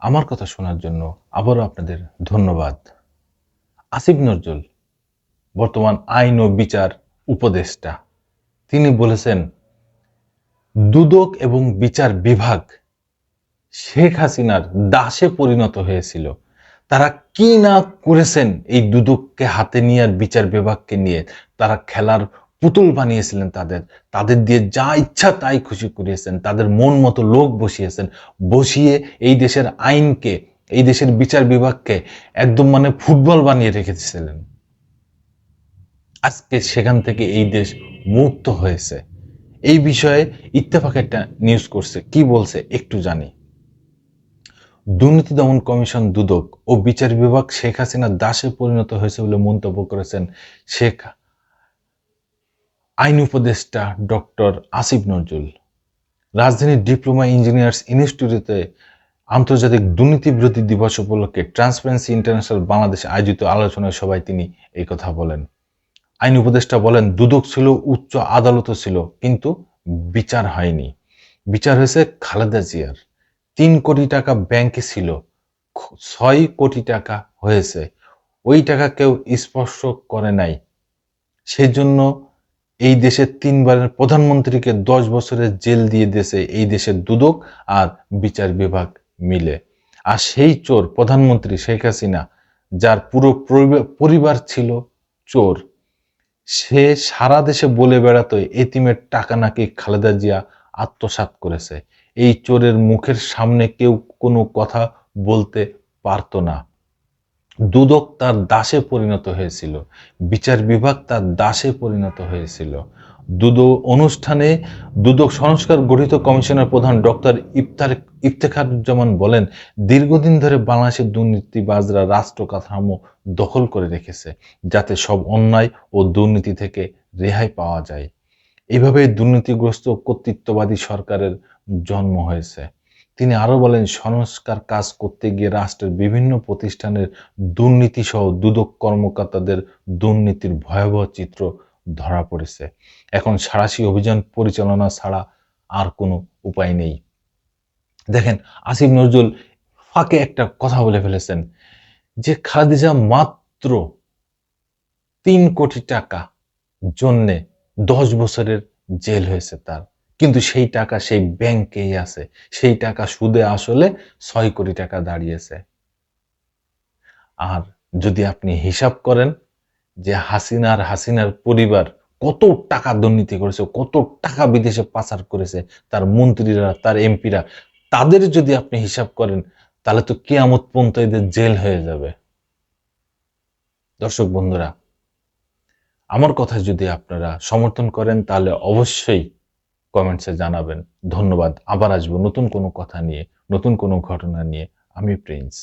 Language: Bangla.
আমার কথা শোনার জন্য আবারও আপনাদের ধন্যবাদ। আসিফ নজরুল বর্তমান আইন ও বিচার উপদেষ্টা। তিনি বলেছেন, দুদক এবং বিচার বিভাগ শেখ হাসিনার দাসে পরিণত হয়েছিল। তারা কি না করেছেন এই দুদককে হাতে নিয়ে আর বিচার বিভাগকে নিয়ে। তারা খেলার পুতুল বানিয়েছিলেন, তাদের দিয়ে যা ইচ্ছা তাই খুশি করিয়েছেন, তাদের মন মতো লোক বসিয়েছেন, বসিয়ে এই দেশের আইনকে, এই দেশের বিচার বিভাগকে একদম ফুটবল বানিয়ে রেখেছিলেন। আজকে সেখান থেকে এই দেশ মুক্ত হয়েছে। এই বিষয়ে ইত্তেফাক একটা নিউজ করছে, কি বলছে একটু জানি। দুর্নীতি দমন কমিশন দুদক ও বিচার বিভাগ শেখ হাসিনার দাসে পরিণত হয়েছে বলে মন্তব্য করেছেন শেখ আইন উপদেষ্টা ডক্টর আসিফ নজরুল। রাজধানীর ডিপ্লোমা ইঞ্জিনিয়ার্স ইনস্টিটিউটে আন্তর্জাতিক দুর্নীতি বিরোধী দিবস উপলক্ষে ট্রান্সপারেন্সি ইন্টারন্যাশনাল বাংলাদেশ আয়োজিত আলোচনা সভায় তিনি এই কথা বলেন। আইন উপদেষ্টা বলেন, দুদক ছিল, উচ্চ আদালতও ছিল, কিন্তু বিচার হয়নি। বিচার হয়েছে খালেদা জিয়ার। 3 কোটি টাকা ব্যাংকে ছিল, 6 কোটি টাকা হয়েছে। ওই টাকা কেউ স্পর্শ করে নাই। সেজন্য এই দেশের 3 বারের প্রধানমন্ত্রীকে 10 বছরের জেল দিয়ে দিয়েছে এই দেশের দুদক আর বিচার বিভাগ মিলে। আর সেই চোর প্রধানমন্ত্রী শেখ হাসিনা, যার পুরো পরিবার ছিল চোর, সে সারা দেশে বলে বেড়াতো এতিমের টাকা নাকি খালেদা জিয়া আত্মসাৎ করেছে। এই চোরের মুখের সামনে কেউ কোনো কথা বলতে পারতো না। দুদক তার দাসে পরিণত হয়েছিল, বিচার বিভাগ তার দাসে পরিণত হয়েছিল। অনুষ্ঠানে দুদক সংস্কার গঠিত কমিশনের প্রধান ডক্টর ইফতেখারুজ্জামান বলেন, দীর্ঘদিন ধরে বাংলাদেশের দুর্নীতিবাজরা রাষ্ট্র কাঠামো দখল করে রেখেছে, যাতে সব অন্যায় ও দুর্নীতি থেকে রেহাই পাওয়া যায়। এইভাবে দুর্নীতিগ্রস্ত কর্তৃত্ববাদী সরকারের জন্ম হয়েছে। তিনি আরো বলেন, সংস্কার কাজ করতে গিয়ে রাষ্ট্রের বিভিন্ন প্রতিষ্ঠানের দুর্নীতি সহ দুদক কর্মকর্তাদের দুর্নীতির ভয়াবহ চিত্র ধরা পড়েছে। এখন সাঁড়াশি অভিযান পরিচালনা ছাড়া আর কোনো উপায় নেই। দেখেন, আসিফ নজরুল ফাঁকে একটা কথা বলে ফেলেছেন যে খালেদা মাত্র 3 কোটি টাকা জন্যে 10 বছরের জেল হয়েছে তার, কিন্তু সেই টাকা সেই ব্যাংকেই আছে। সেই টাকা সুদে আসলে 6 কোটি টাকা দাঁড়িয়েছে। আর যদি আপনি হিসাব করেন যে হাসিনার পরিবার কত টাকা দুর্নীতি করেছে, কত টাকা বিদেশে পাচার করেছে, তার মন্ত্রীরা, তার এমপিরা, তাদের যদি আপনি হিসাব করেন, তাহলে তো কিয়ামত পর্যন্ত এদের জেল হয়ে যাবে। দর্শক বন্ধুরা, আমার কথা যদি আপনারা সমর্থন করেন তাহলে অবশ্যই কমেন্টসে জানাবেন। ধন্যবাদ। আবার আসবো নতুন কোনো কথা নিয়ে, নতুন কোনো ঘটনা নিয়ে। আমি প্রিন্স।